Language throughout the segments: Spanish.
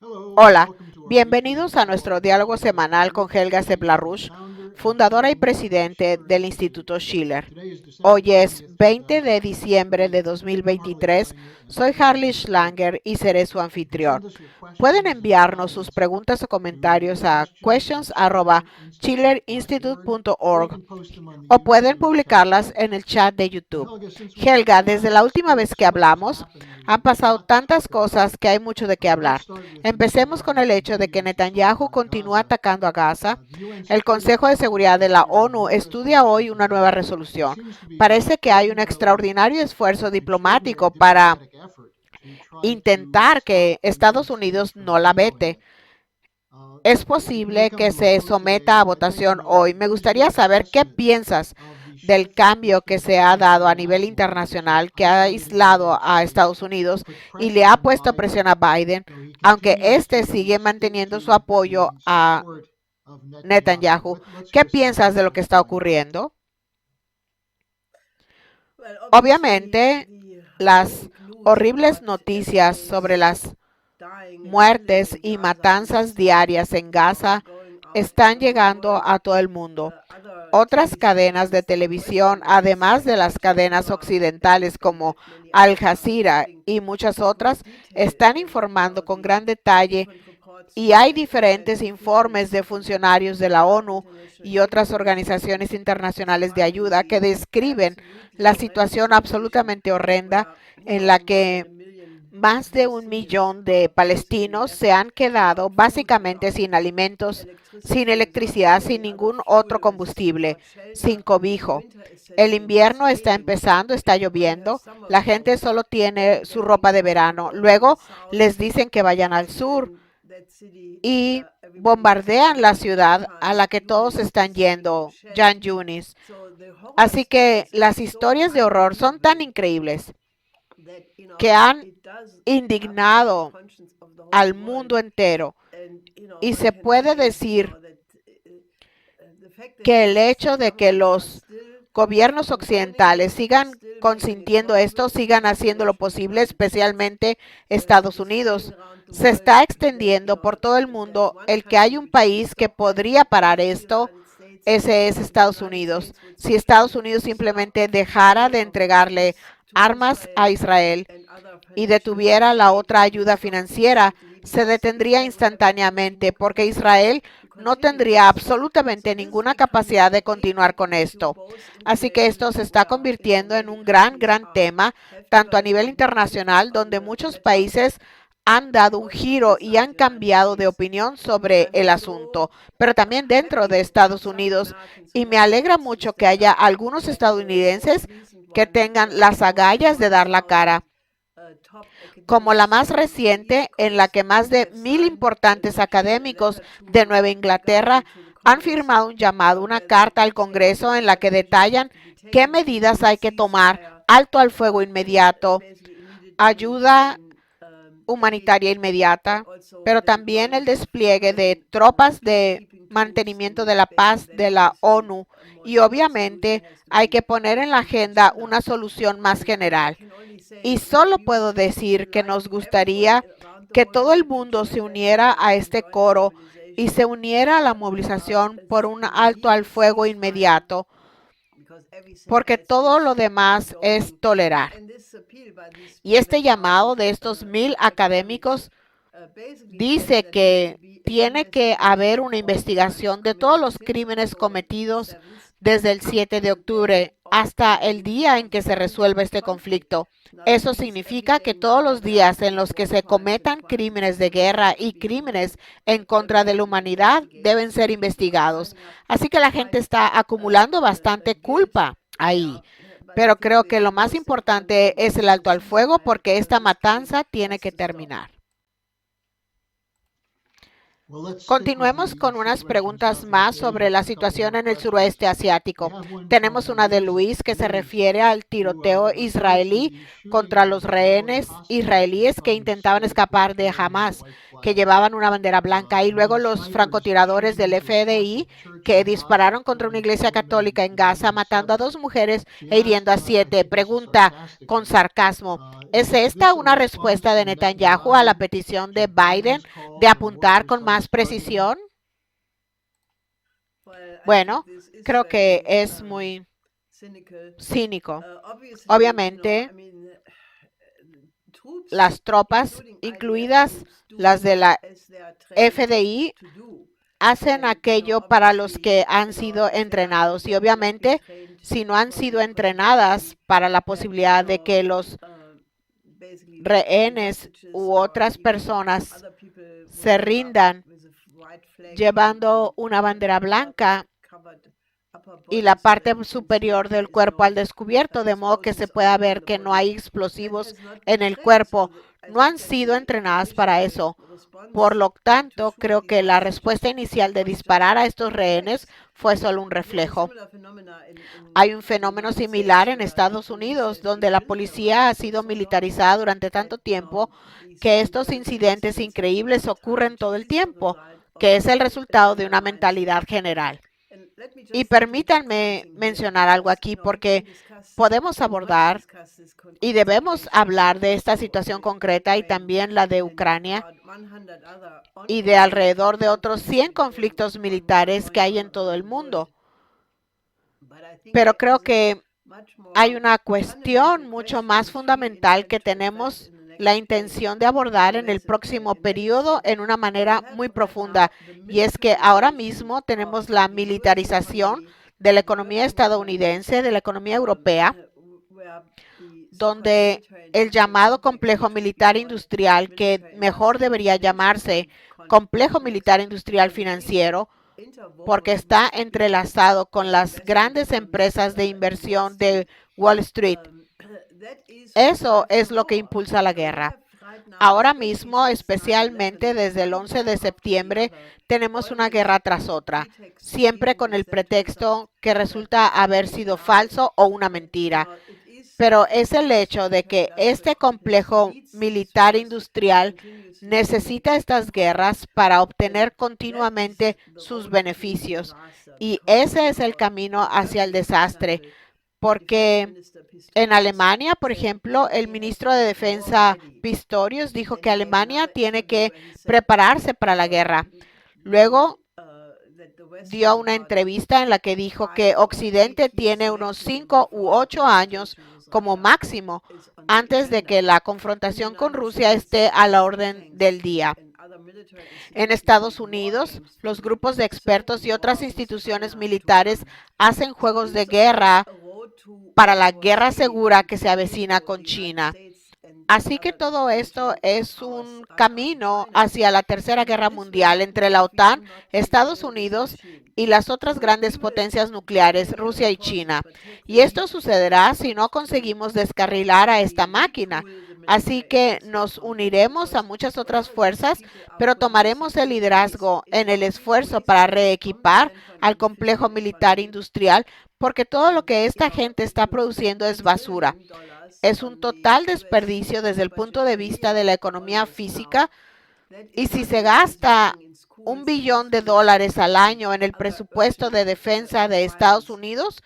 Hola, bienvenidos a nuestro diálogo semanal con Helga Seplarush, fundadora y presidente del Instituto Schiller. Hoy es 20 de diciembre de 2023. Soy Harley Schlanger y seré su anfitrión. Pueden enviarnos sus preguntas o comentarios a questions@schillerinstitute.org o pueden publicarlas en el chat de YouTube. Helga, desde la última vez que hablamos, han pasado tantas cosas que hay mucho de qué hablar. Empecemos con el hecho de que Netanyahu continúa atacando a Gaza. El Consejo de Seguridad de la ONU estudia hoy una nueva resolución. Parece que hay un extraordinario esfuerzo diplomático para intentar que Estados Unidos no la vete. Es posible que se someta a votación hoy. Me gustaría saber qué piensas del cambio que se ha dado a nivel internacional, que ha aislado a Estados Unidos y le ha puesto presión a Biden, aunque éste sigue manteniendo su apoyo a Netanyahu. ¿Qué piensas de lo que está ocurriendo? Obviamente, las horribles noticias sobre las muertes y matanzas diarias en Gaza están llegando a todo el mundo. Otras cadenas de televisión, además de las cadenas occidentales como Al Jazeera y muchas otras, están informando con gran detalle y hay diferentes informes de funcionarios de la ONU y otras organizaciones internacionales de ayuda que describen la situación absolutamente horrenda en la que más de 1 millón de palestinos se han quedado básicamente sin alimentos, sin electricidad, sin ningún otro combustible, sin cobijo. El invierno está empezando, está lloviendo, la gente solo tiene su ropa de verano. Luego les dicen que vayan al sur y bombardean la ciudad a la que todos están yendo, Jan Yunis. Así que las historias de horror son tan increíbles que han indignado al mundo entero. Y se puede decir que el hecho de que los gobiernos occidentales sigan consintiendo esto, sigan haciendo lo posible, especialmente Estados Unidos, se está extendiendo por todo el mundo el que hay un país que podría parar esto. Ese es Estados Unidos. Si Estados Unidos simplemente dejara de entregarle armas a Israel y detuviera la otra ayuda financiera, se detendría instantáneamente porque Israel no tendría absolutamente ninguna capacidad de continuar con esto. Así que esto se está convirtiendo en un gran tema, tanto a nivel internacional, donde muchos países han dado un giro y han cambiado de opinión sobre el asunto, pero también dentro de Estados Unidos. Y me alegra mucho que haya algunos estadounidenses que tengan las agallas de dar la cara, como la más reciente, en la que más de 1,000 importantes académicos de Nueva Inglaterra han firmado un llamado, una carta al Congreso en la que detallan qué medidas hay que tomar: alto al fuego inmediato, ayuda humanitaria inmediata, pero también el despliegue de tropas de mantenimiento de la paz de la ONU, y obviamente hay que poner en la agenda una solución más general. Y solo puedo decir que nos gustaría que todo el mundo se uniera a este coro y se uniera a la movilización por un alto al fuego inmediato, porque todo lo demás es tolerar. Y este llamado de estos 1,000 académicos dice que tiene que haber una investigación de todos los crímenes cometidos desde el 7 de octubre hasta el día en que se resuelva este conflicto. Eso significa que todos los días en los que se cometan crímenes de guerra y crímenes en contra de la humanidad deben ser investigados. Así que la gente está acumulando bastante culpa ahí. Pero creo que lo más importante es el alto al fuego, porque esta matanza tiene que terminar. Continuemos con unas preguntas más sobre la situación en el suroeste asiático. Tenemos una de Luis que se refiere al tiroteo israelí contra los rehenes israelíes que intentaban escapar de Hamas, que llevaban una bandera blanca, y luego los francotiradores del FDI que dispararon contra una iglesia católica en Gaza, matando a 2 mujeres e hiriendo a 7. Pregunta con sarcasmo: ¿es esta una respuesta de Netanyahu a la petición de Biden de apuntar con más precisión? Bueno, creo que es muy cínico. Obviamente, las tropas, incluidas las de la FDI, hacen aquello para los que han sido entrenados. Y obviamente, si no han sido entrenadas para la posibilidad de que los rehenes u otras personas se rindan llevando una bandera blanca y la parte superior del cuerpo al descubierto, de modo que se pueda ver que no hay explosivos en el cuerpo. No han sido entrenadas para eso. Por lo tanto, creo que la respuesta inicial de disparar a estos rehenes fue solo un reflejo. Hay un fenómeno similar en Estados Unidos, donde la policía ha sido militarizada durante tanto tiempo que estos incidentes increíbles ocurren todo el tiempo, que es el resultado de una mentalidad general. Y permítanme mencionar algo aquí, porque podemos abordar y debemos hablar de esta situación concreta y también la de Ucrania y de alrededor de otros 100 conflictos militares que hay en todo el mundo. Pero creo que hay una cuestión mucho más fundamental que tenemos la intención de abordar en el próximo periodo en una manera muy profunda, y es que ahora mismo tenemos la militarización de la economía estadounidense, de la economía europea, donde el llamado complejo militar industrial, que mejor debería llamarse complejo militar industrial financiero, porque está entrelazado con las grandes empresas de inversión de Wall Street. Eso es lo que impulsa la guerra. Ahora mismo, especialmente desde el 11 de septiembre, tenemos una guerra tras otra, siempre con el pretexto que resulta haber sido falso o una mentira. Pero es el hecho de que este complejo militar industrial necesita estas guerras para obtener continuamente sus beneficios. Y ese es el camino hacia el desastre. Porque en Alemania, por ejemplo, el ministro de Defensa Pistorius dijo que Alemania tiene que prepararse para la guerra. Luego dio una entrevista en la que dijo que Occidente tiene unos 5 u 8 años como máximo antes de que la confrontación con Rusia esté a la orden del día. En Estados Unidos, los grupos de expertos y otras instituciones militares hacen juegos de guerra para la guerra segura que se avecina con China. Así que todo esto es un camino hacia la Tercera Guerra Mundial entre la OTAN, Estados Unidos y las otras grandes potencias nucleares, Rusia y China. Y esto sucederá si no conseguimos descarrilar a esta máquina. Así que nos uniremos a muchas otras fuerzas, pero tomaremos el liderazgo en el esfuerzo para reequipar al complejo militar industrial, porque todo lo que esta gente está produciendo es basura. Es un total desperdicio desde el punto de vista de la economía física, y si se gasta $1 billón al año en el presupuesto de defensa de Estados Unidos,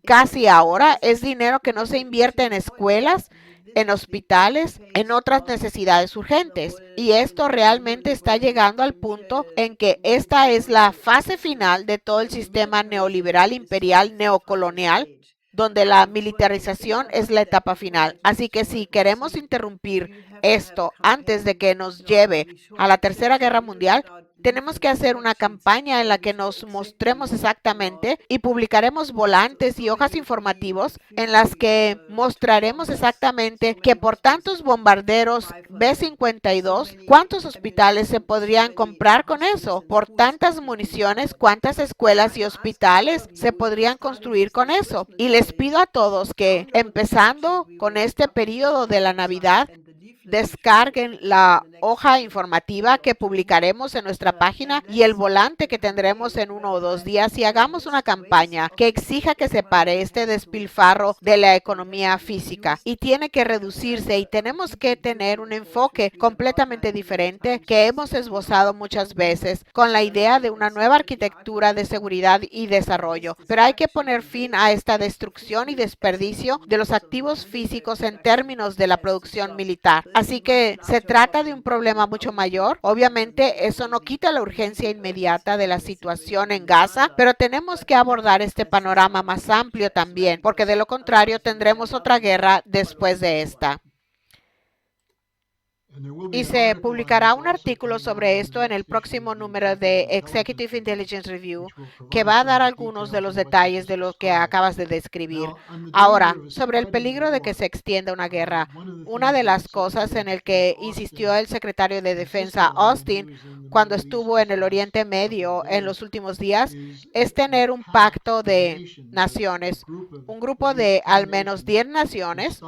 casi ahora es dinero que no se invierte en escuelas, en hospitales, en otras necesidades urgentes. Y esto realmente está llegando al punto en que esta es la fase final de todo el sistema neoliberal imperial neocolonial, donde la militarización es la etapa final. Así que si queremos interrumpir esto antes de que nos lleve a la Tercera Guerra Mundial, tenemos que hacer una campaña en la que nos mostremos exactamente, y publicaremos volantes y hojas informativos en las que mostraremos exactamente que por tantos bombarderos B-52, ¿cuántos hospitales se podrían comprar con eso? Por tantas municiones, ¿cuántas escuelas y hospitales se podrían construir con eso? Y les pido a todos que, empezando con este periodo de la Navidad, descarguen la hoja informativa que publicaremos en nuestra página y el volante que tendremos en 1 o 2 días, y hagamos una campaña que exija que se pare este despilfarro de la economía física. Y tiene que reducirse, y tenemos que tener un enfoque completamente diferente que hemos esbozado muchas veces con la idea de una nueva arquitectura de seguridad y desarrollo. Pero hay que poner fin a esta destrucción y desperdicio de los activos físicos en términos de la producción militar. Así que se trata de un problema mucho mayor. Obviamente, eso no quita la urgencia inmediata de la situación en Gaza, pero tenemos que abordar este panorama más amplio también, porque de lo contrario tendremos otra guerra después de esta. Y se publicará un artículo sobre esto en el próximo número de Executive Intelligence Review, que va a dar algunos de los detalles de lo que acabas de describir. Ahora, sobre el peligro de que se extienda una guerra, una de las cosas en el que insistió el secretario de Defensa Austin cuando estuvo en el Oriente Medio en los últimos días es tener un pacto de naciones, un grupo de al menos 10 naciones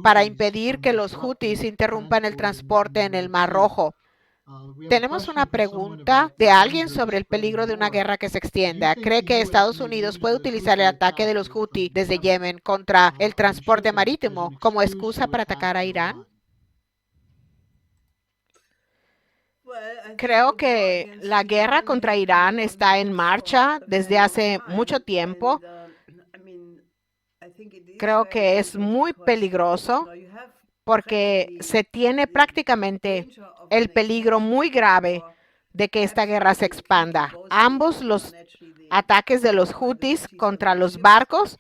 para impedir que los Houthis interrumpan el transporte en el Mar Rojo. Tenemos una pregunta de alguien sobre el peligro de una guerra que se extienda. ¿Cree que Estados Unidos puede utilizar el ataque de los Houthi desde Yemen contra el transporte marítimo como excusa para atacar a Irán? Creo que la guerra contra Irán está en marcha desde hace mucho tiempo. Creo que es muy peligroso porque se tiene prácticamente el peligro muy grave de que esta guerra se expanda. Ambos los ataques de los Houthis contra los barcos,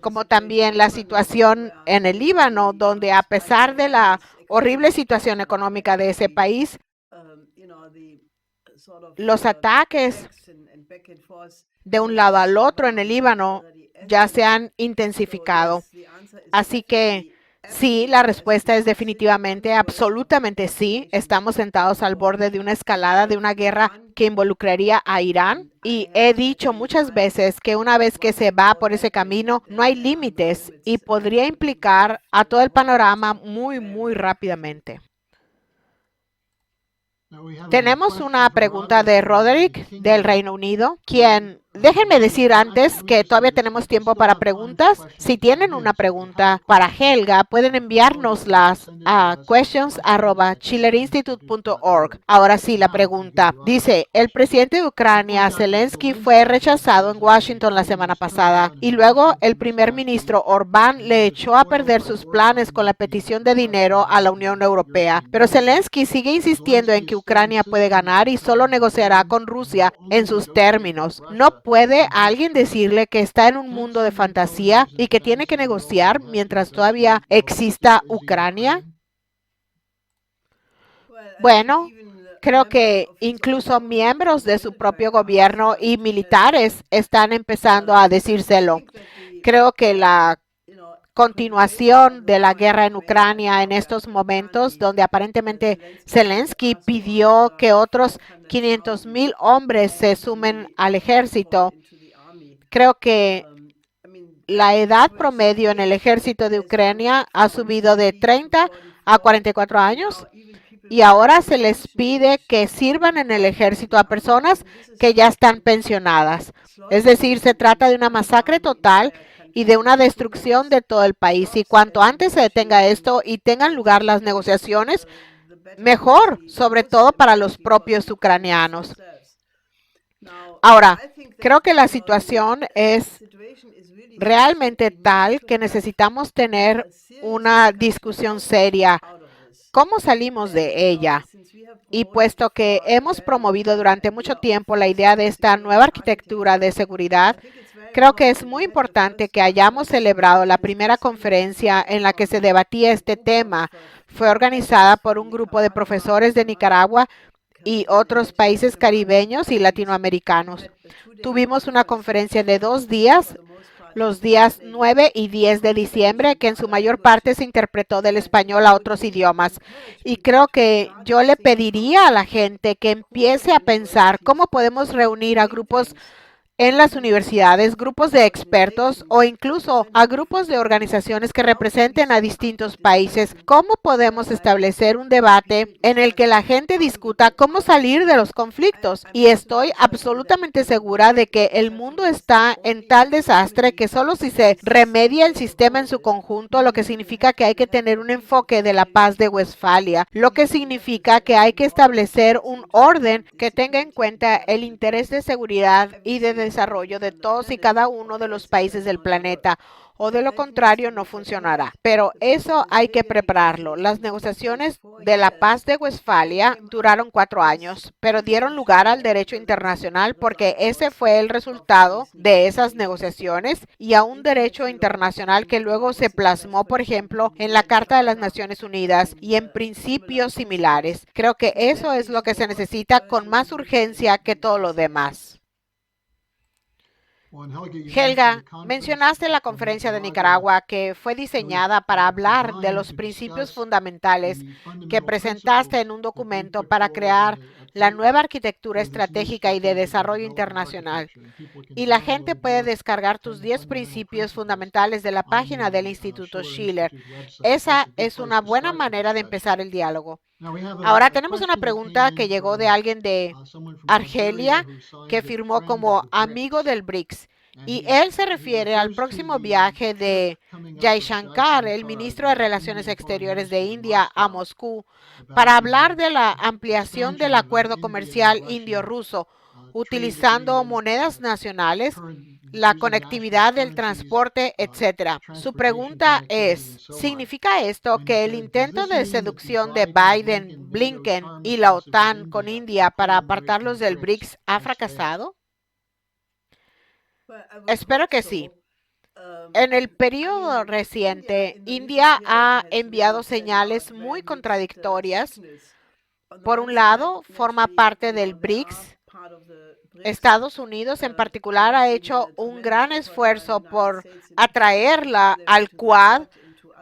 como también la situación en el Líbano, donde a pesar de la horrible situación económica de ese país, los ataques de un lado al otro en el Líbano ya se han intensificado. Así que sí, la respuesta es definitivamente, absolutamente sí. Estamos sentados al borde de una escalada de una guerra que involucraría a Irán. Y he dicho muchas veces que una vez que se va por ese camino, no hay límites y podría implicar a todo el panorama muy, muy rápidamente. Tenemos una pregunta de Roderick del Reino Unido, quien, déjenme decir antes que todavía tenemos tiempo para preguntas. Si tienen una pregunta para Helga, pueden enviárnoslas a questions@schillerinstitute.org. Ahora sí, la pregunta. Dice, el presidente de Ucrania, Zelensky, fue rechazado en Washington la semana pasada y luego el primer ministro Orbán le echó a perder sus planes con la petición de dinero a la Unión Europea. Pero Zelensky sigue insistiendo en que Ucrania puede ganar y solo negociará con Rusia en sus términos. ¿No puede alguien decirle que está en un mundo de fantasía y que tiene que negociar mientras todavía exista Ucrania? Bueno, creo que incluso miembros de su propio gobierno y militares están empezando a decírselo. Creo que la continuación de la guerra en Ucrania en estos momentos, donde aparentemente Zelensky pidió que otros 500,000 hombres se sumen al ejército. Creo que la edad promedio en el ejército de Ucrania ha subido de 30 a 44 años y ahora se les pide que sirvan en el ejército a personas que ya están pensionadas. Es decir, se trata de una masacre total y de una destrucción de todo el país. Y cuanto antes se detenga esto y tengan lugar las negociaciones, mejor, sobre todo para los propios ucranianos. Ahora, creo que la situación es realmente tal que necesitamos tener una discusión seria. ¿Cómo salimos de ella? Y puesto que hemos promovido durante mucho tiempo la idea de esta nueva arquitectura de seguridad, creo que es muy importante que hayamos celebrado la primera conferencia en la que se debatía este tema. Fue organizada por un grupo de profesores de Nicaragua y otros países caribeños y latinoamericanos. Tuvimos una conferencia de 2 días, los días 9 y 10 de diciembre, que en su mayor parte se interpretó del español a otros idiomas. Y creo que yo le pediría a la gente que empiece a pensar cómo podemos reunir a grupos en las universidades, grupos de expertos o incluso a grupos de organizaciones que representen a distintos países. ¿Cómo podemos establecer un debate en el que la gente discuta cómo salir de los conflictos? Y estoy absolutamente segura de que el mundo está en tal desastre que solo si se remedia el sistema en su conjunto, lo que significa que hay que tener un enfoque de la paz de Westfalia, lo que significa que hay que establecer un orden que tenga en cuenta el interés de seguridad y de desarrollo de todos y cada uno de los países del planeta. o de lo contrario no funcionará. Pero eso hay que prepararlo. Las negociaciones de la paz de Westfalia duraron 4 años, pero dieron lugar al derecho internacional porque ese fue el resultado de esas negociaciones y a un derecho internacional que luego se plasmó, por ejemplo, en la Carta de las Naciones Unidas y en principios similares. Creo que eso es lo que se necesita con más urgencia que todo lo demás. Helga, mencionaste la conferencia de Nicaragua que fue diseñada para hablar de los principios fundamentales que presentaste en un documento para crear la nueva arquitectura estratégica y de desarrollo internacional. Y la gente puede descargar tus 10 principios fundamentales de la página del Instituto Schiller. Esa es una buena manera de empezar el diálogo. Ahora tenemos una pregunta que llegó de alguien de Argelia que firmó como amigo del BRICS. Y él se refiere al próximo viaje de Jaishankar, el ministro de Relaciones Exteriores de India, a Moscú, para hablar de la ampliación del acuerdo comercial indio-ruso, utilizando monedas nacionales, la conectividad del transporte, etcétera. Su pregunta es, ¿significa esto que el intento de seducción de Biden, Blinken y la OTAN con India para apartarlos del BRICS ha fracasado? Espero que sí. En el periodo reciente, India ha enviado señales muy contradictorias. Por un lado, forma parte del BRICS. Estados Unidos en particular ha hecho un gran esfuerzo por atraerla al Quad,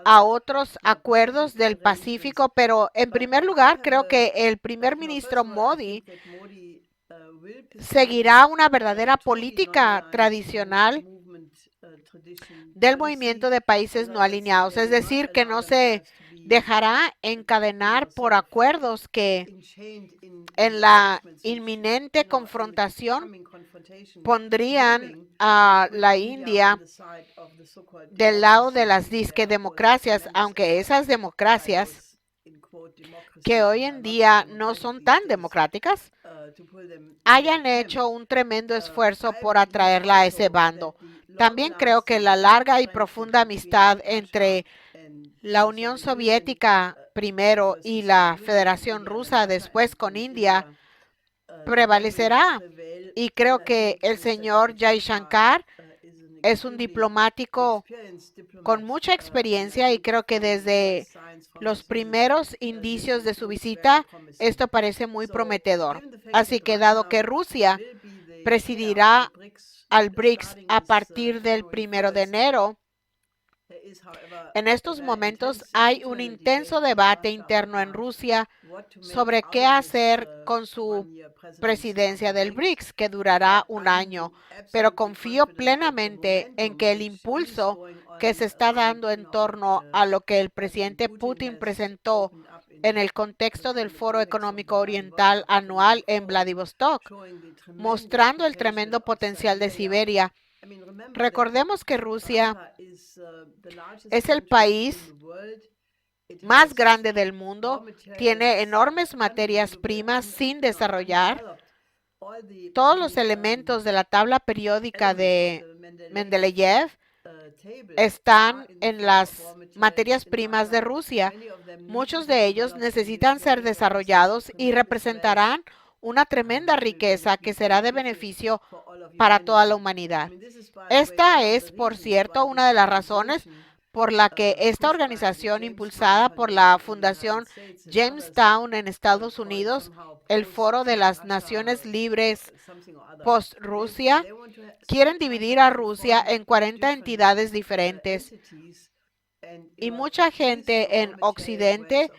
a otros acuerdos del Pacífico, pero en primer lugar creo que el primer ministro Modi seguirá una verdadera política tradicional del movimiento de países no alineados, es decir, que no se dejará encadenar por acuerdos que en la inminente confrontación pondrían a la India del lado de las disque democracias, aunque esas democracias que hoy en día no son tan democráticas, hayan hecho un tremendo esfuerzo por atraerla a ese bando. También creo que la larga y profunda amistad entre la Unión Soviética primero y la Federación Rusa después con India prevalecerá. Y creo que el señor Jaishankar es un diplomático con mucha experiencia y creo que desde los primeros indicios de su visita esto parece muy prometedor. Así que dado que Rusia presidirá al BRICS a partir del 1 de enero, en estos momentos hay un intenso debate interno en Rusia sobre qué hacer con su presidencia del BRICS, que durará un año, pero confío plenamente en que el impulso que se está dando en torno a lo que el presidente Putin presentó en el contexto del Foro Económico Oriental anual en Vladivostok, mostrando el tremendo potencial de Siberia. Recordemos que Rusia es el país más grande del mundo, tiene enormes materias primas sin desarrollar. Todos los elementos de la tabla periódica de Mendeleev están en las materias primas de Rusia. Muchos de ellos necesitan ser desarrollados y representarán una tremenda riqueza que será de beneficio para toda la humanidad. Esta es, por cierto, una de las razones por la que esta organización impulsada por la Fundación Jamestown en Estados Unidos, el Foro de las Naciones Libres post-Rusia, quieren dividir a Rusia en 40 entidades diferentes. Y mucha gente en Occidente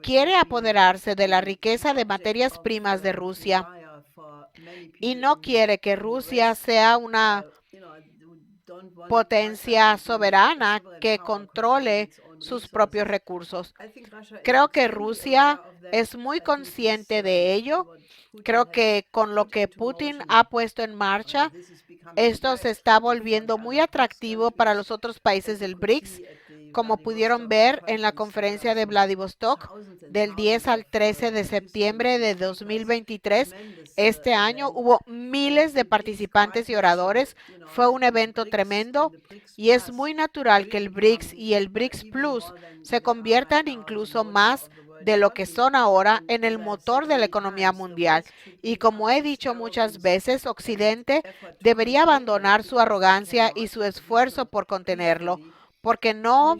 quiere apoderarse de la riqueza de materias primas de Rusia y no quiere que Rusia sea una potencia soberana que controle sus propios recursos. Creo que Rusia es muy consciente de ello. Creo que con lo que Putin ha puesto en marcha, esto se está volviendo muy atractivo para los otros países del BRICS. Como pudieron ver en la conferencia de Vladivostok del 10 al 13 de septiembre de 2023, este año hubo miles de participantes y oradores. Fue un evento tremendo y es muy natural que el BRICS y el BRICS Plus se conviertan incluso más de lo que son ahora en el motor de la economía mundial. Y como he dicho muchas veces, Occidente debería abandonar su arrogancia y su esfuerzo por contenerlo, porque no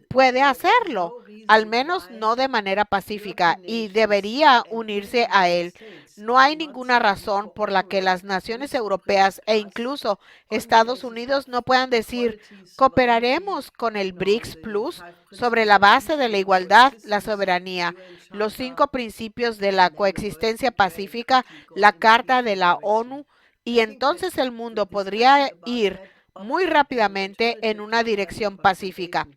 puede hacerlo, al menos no de manera pacífica, y debería unirse a él. No hay ninguna razón por la que las naciones europeas e incluso Estados Unidos no puedan decir, cooperaremos con el BRICS Plus sobre la base de la igualdad, la soberanía, los 5 principios de la coexistencia pacífica, la Carta de la ONU, y entonces el mundo podría ir muy rápidamente en una dirección pacífica.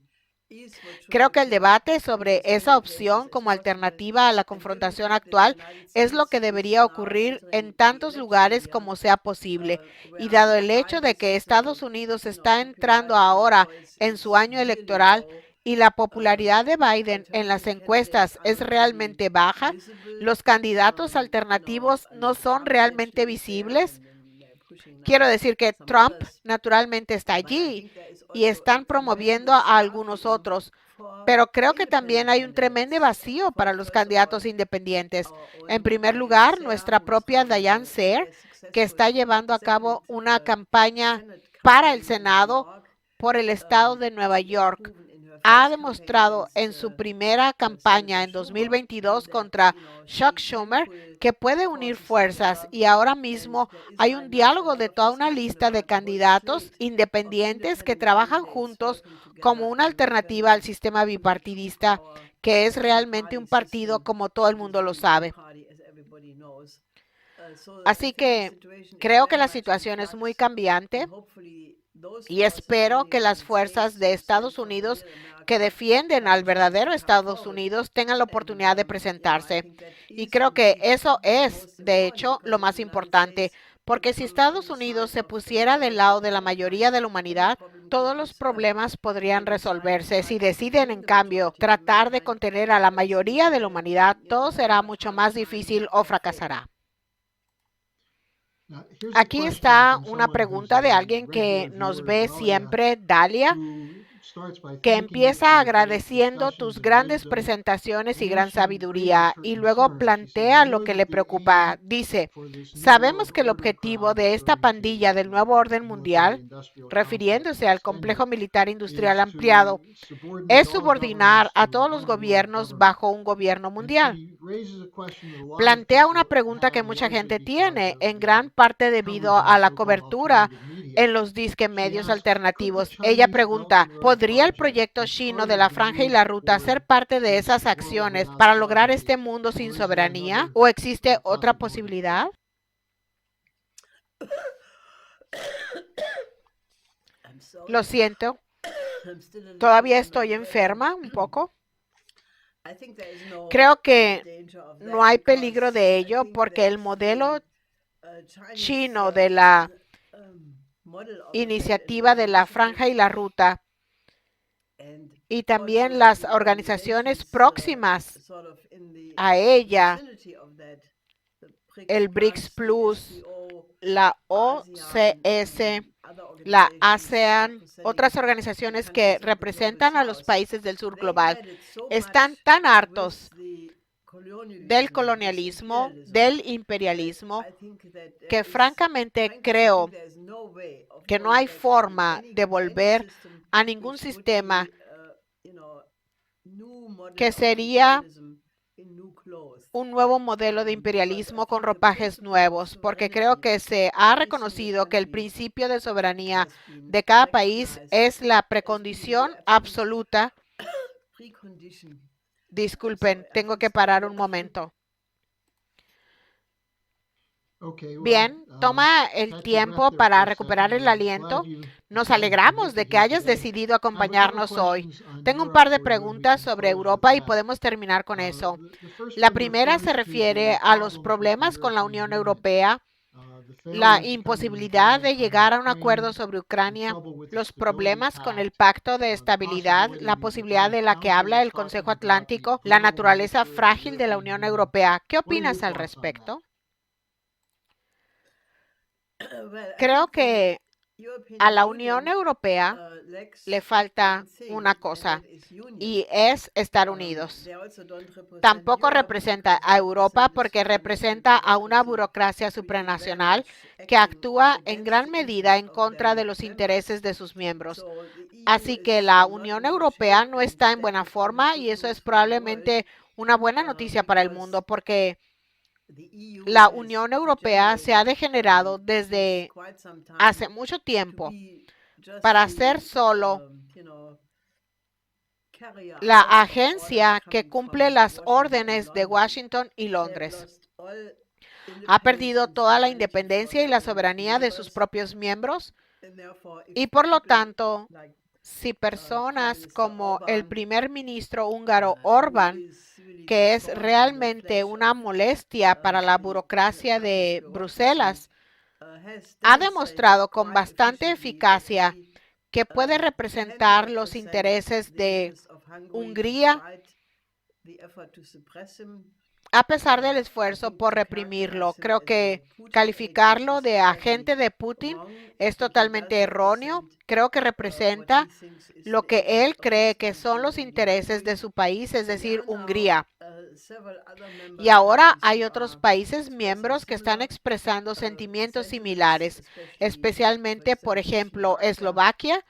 Creo que el debate sobre esa opción como alternativa a la confrontación actual es lo que debería ocurrir en tantos lugares como sea posible. Y dado el hecho de que Estados Unidos está entrando ahora en su año electoral y la popularidad de Biden en las encuestas es realmente baja, los candidatos alternativos no son realmente visibles. Quiero decir que Trump naturalmente está allí y están promoviendo a algunos otros, pero creo que también hay un tremendo vacío para los candidatos independientes. En primer lugar, nuestra propia Diane Sare, que está llevando a cabo una campaña para el Senado por el estado de Nueva York, ha demostrado en su primera campaña en 2022 contra Chuck Schumer que puede unir fuerzas, y ahora mismo hay un diálogo de toda una lista de candidatos independientes que trabajan juntos como una alternativa al sistema bipartidista, que es realmente un partido como todo el mundo lo sabe. Así que creo que la situación es muy cambiante y espero que las fuerzas de Estados Unidos que defienden al verdadero Estados Unidos tengan la oportunidad de presentarse. Y creo que eso es, de hecho, lo más importante, porque si Estados Unidos se pusiera del lado de la mayoría de la humanidad, todos los problemas podrían resolverse. Si deciden, en cambio, tratar de contener a la mayoría de la humanidad, todo será mucho más difícil o fracasará. Aquí está una pregunta de alguien que nos ve siempre, Dalia, que empieza agradeciendo tus grandes presentaciones y gran sabiduría, y luego plantea lo que le preocupa. Dice, sabemos que el objetivo de esta pandilla del nuevo orden mundial, refiriéndose al complejo militar industrial ampliado, es subordinar a todos los gobiernos bajo un gobierno mundial. Plantea una pregunta que mucha gente tiene, en gran parte debido a la cobertura en los disque medios alternativos. Ella pregunta, ¿podría el proyecto chino de la Franja y la Ruta ser parte de esas acciones para lograr este mundo sin soberanía? ¿O existe otra posibilidad? Lo siento, todavía estoy enferma un poco. Creo que no hay peligro de ello porque el modelo chino de la iniciativa de la Franja y la Ruta y también las organizaciones próximas a ella, el BRICS Plus, la OCS, la ASEAN, otras organizaciones que representan a los países del sur global, están tan hartos del colonialismo, del imperialismo, que francamente creo que no hay forma de volver a ningún sistema que sería un nuevo modelo de imperialismo con ropajes nuevos, porque creo que se ha reconocido que el principio de soberanía de cada país es la precondición absoluta. Disculpen, tengo que parar un momento. Bien, toma el tiempo para recuperar el aliento. Nos alegramos de que hayas decidido acompañarnos hoy. Tengo un par de preguntas sobre Europa y podemos terminar con eso. La primera se refiere a los problemas con la Unión Europea la imposibilidad de llegar a un acuerdo sobre Ucrania, los problemas con el Pacto de Estabilidad, la posibilidad de la que habla el Consejo Atlántico, la naturaleza frágil de la Unión Europea. ¿Qué opinas al respecto? Creo que a la Unión Europea le falta una cosa y es estar unidos. Tampoco representa a Europa porque representa a una burocracia supranacional que actúa en gran medida en contra de los intereses de sus miembros. Así que la Unión Europea no está en buena forma y eso es probablemente una buena noticia para el mundo porque la Unión Europea se ha degenerado desde hace mucho tiempo para ser solo la agencia que cumple las órdenes de Washington y Londres. Ha perdido toda la independencia y la soberanía de sus propios miembros y por lo tanto, si personas como el primer ministro húngaro Orbán, que es realmente una molestia para la burocracia de Bruselas, ha demostrado con bastante eficacia que puede representar los intereses de Hungría a pesar del esfuerzo por reprimirlo. Creo que calificarlo de agente de Putin es totalmente erróneo. Creo que representa lo que él cree que son los intereses de su país, es decir, Hungría. Y ahora hay otros países miembros que están expresando sentimientos similares, especialmente, por ejemplo, Eslovaquia,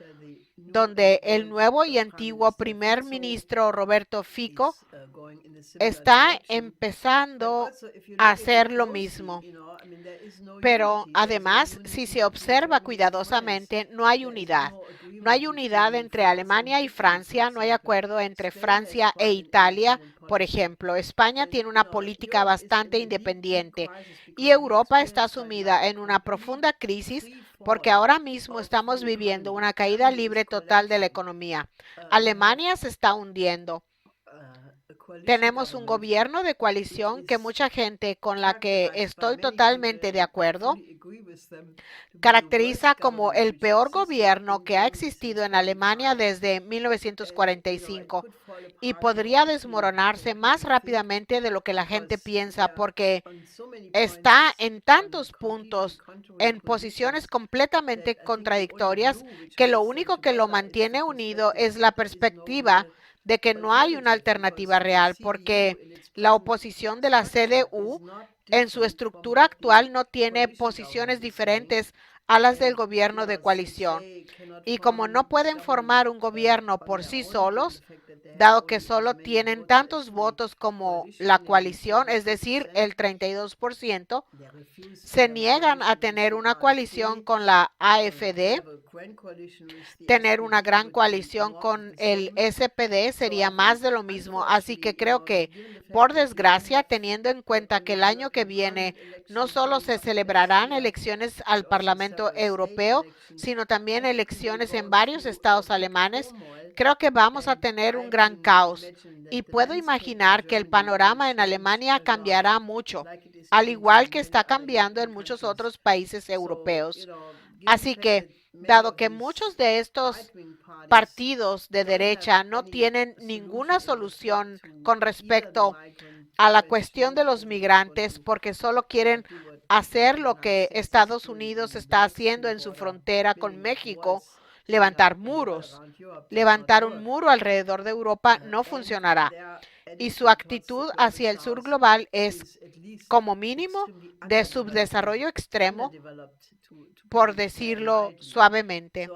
donde el nuevo y antiguo primer ministro Roberto Fico está empezando a hacer lo mismo. Pero además, si se observa cuidadosamente, no hay unidad. No hay unidad entre Alemania y Francia, no hay acuerdo entre Francia e Italia. Por ejemplo, España tiene una política bastante independiente y Europa está sumida en una profunda crisis porque ahora mismo estamos viviendo una caída libre total de la economía. Alemania se está hundiendo. Tenemos un gobierno de coalición que mucha gente con la que estoy totalmente de acuerdo caracteriza como el peor gobierno que ha existido en Alemania desde 1945 y podría desmoronarse más rápidamente de lo que la gente piensa porque está en tantos puntos en posiciones completamente contradictorias que lo único que lo mantiene unido es la perspectiva de que no hay una alternativa real porque la oposición de la CDU en su estructura actual no tiene posiciones diferentes a las del gobierno de coalición. Y como no pueden formar un gobierno por sí solos, dado que solo tienen tantos votos como la coalición, es decir, el 32%, se niegan a tener una coalición con la AfD. Tener una gran coalición con el SPD sería más de lo mismo. Así que creo que, por desgracia, teniendo en cuenta que el año que viene no solo se celebrarán elecciones al Parlamento Europeo, sino también elecciones en varios estados alemanes, creo que vamos a tener un gran caos. Y puedo imaginar que el panorama en Alemania cambiará mucho, al igual que está cambiando en muchos otros países europeos. Así que, dado que muchos de estos partidos de derecha no tienen ninguna solución con respecto a la cuestión de los migrantes porque solo quieren hacer lo que Estados Unidos está haciendo en su frontera con México, levantar muros. Levantar un muro alrededor de Europa no funcionará. Y su actitud hacia el sur global es, como mínimo, de subdesarrollo extremo, por decirlo suavemente.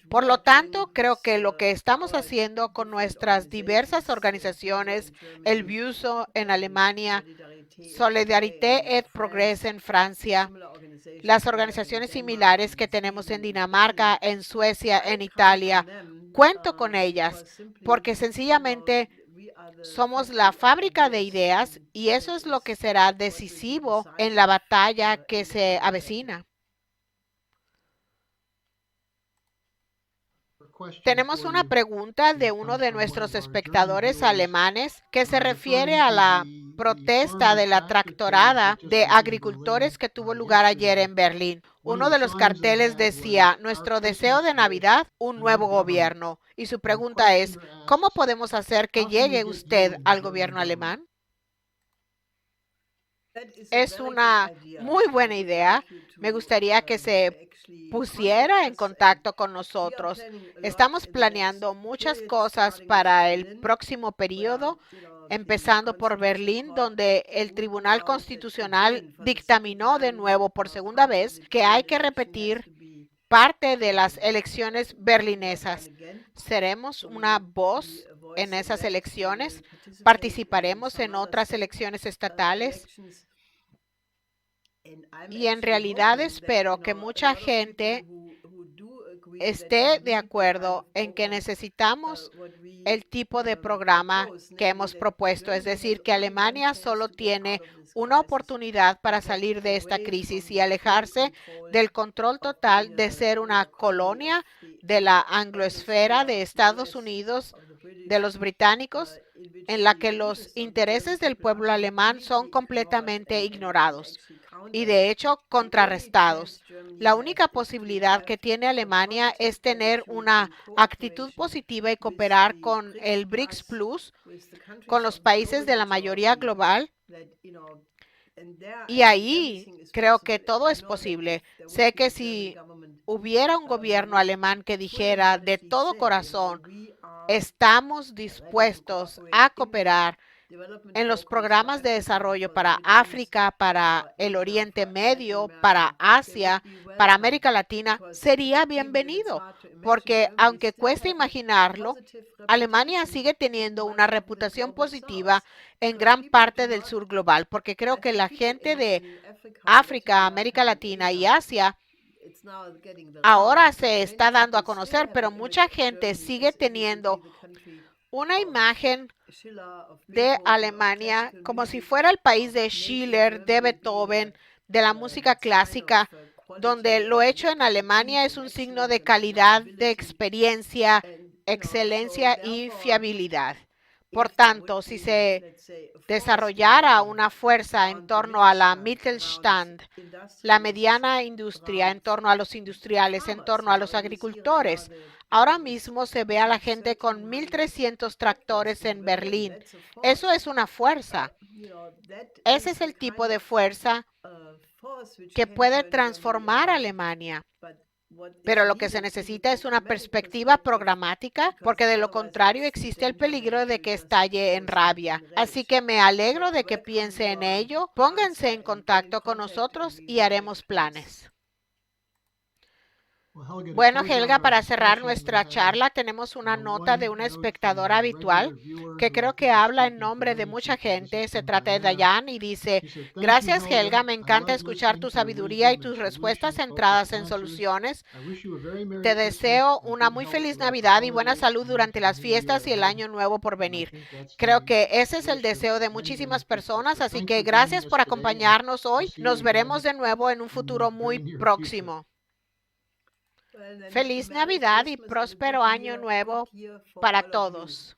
Por lo tanto, creo que lo que estamos haciendo con nuestras diversas organizaciones, el BUSO en Alemania, Solidarité et Progrès en Francia, las organizaciones similares que tenemos en Dinamarca, en Suecia, en Italia, cuento con ellas porque sencillamente somos la fábrica de ideas y eso es lo que será decisivo en la batalla que se avecina. Tenemos una pregunta de uno de nuestros espectadores alemanes que se refiere a la protesta de la tractorada de agricultores que tuvo lugar ayer en Berlín. Uno de los carteles decía: nuestro deseo de Navidad, un nuevo gobierno. Y su pregunta es: ¿cómo podemos hacer que llegue usted al gobierno alemán? Es una muy buena idea. Me gustaría que se pusiera en contacto con nosotros. Estamos planeando muchas cosas para el próximo periodo, empezando por Berlín, donde el Tribunal Constitucional dictaminó de nuevo por segunda vez que hay que repetir parte de las elecciones berlinesas. Seremos una voz en esas elecciones, participaremos en otras elecciones estatales y en realidad espero que mucha gente esté de acuerdo en que necesitamos el tipo de programa que hemos propuesto, es decir, que Alemania solo tiene una oportunidad para salir de esta crisis y alejarse del control total de ser una colonia de la angloesfera de Estados Unidos, de los británicos, en la que los intereses del pueblo alemán son completamente ignorados y de hecho contrarrestados. La única posibilidad que tiene Alemania es tener una actitud positiva y cooperar con el BRICS Plus, con los países de la mayoría global. Y ahí creo que todo es posible. Sé que si hubiera un gobierno alemán que dijera de todo corazón: estamos dispuestos a cooperar en los programas de desarrollo para África, para el Oriente Medio, para Asia, para América Latina, sería bienvenido, porque aunque cueste imaginarlo, Alemania sigue teniendo una reputación positiva en gran parte del sur global, porque creo que la gente de África, América Latina y Asia ahora se está dando a conocer, pero mucha gente sigue teniendo una imagen de Alemania como si fuera el país de Schiller, de Beethoven, de la música clásica, donde lo hecho en Alemania es un signo de calidad, de experiencia, excelencia y fiabilidad. Por tanto, si se desarrollara una fuerza en torno a la Mittelstand, la mediana industria, en torno a los industriales, en torno a los agricultores. Ahora mismo se ve a la gente con 1,300 tractores en Berlín. Eso es una fuerza. Ese es el tipo de fuerza que puede transformar a Alemania. Pero lo que se necesita es una perspectiva programática, porque de lo contrario existe el peligro de que estalle en rabia. Así que me alegro de que piense en ello. Pónganse en contacto con nosotros y haremos planes. Bueno, Helga, para cerrar nuestra charla, tenemos una nota de una espectadora habitual que creo que habla en nombre de mucha gente. Se trata de Dayan y dice: gracias, Helga, me encanta escuchar tu sabiduría y tus respuestas centradas en soluciones. Te deseo una muy feliz Navidad y buena salud durante las fiestas y el año nuevo por venir. Creo que ese es el deseo de muchísimas personas, así que gracias por acompañarnos hoy. Nos veremos de nuevo en un futuro muy próximo. Feliz Navidad y próspero año nuevo para todos.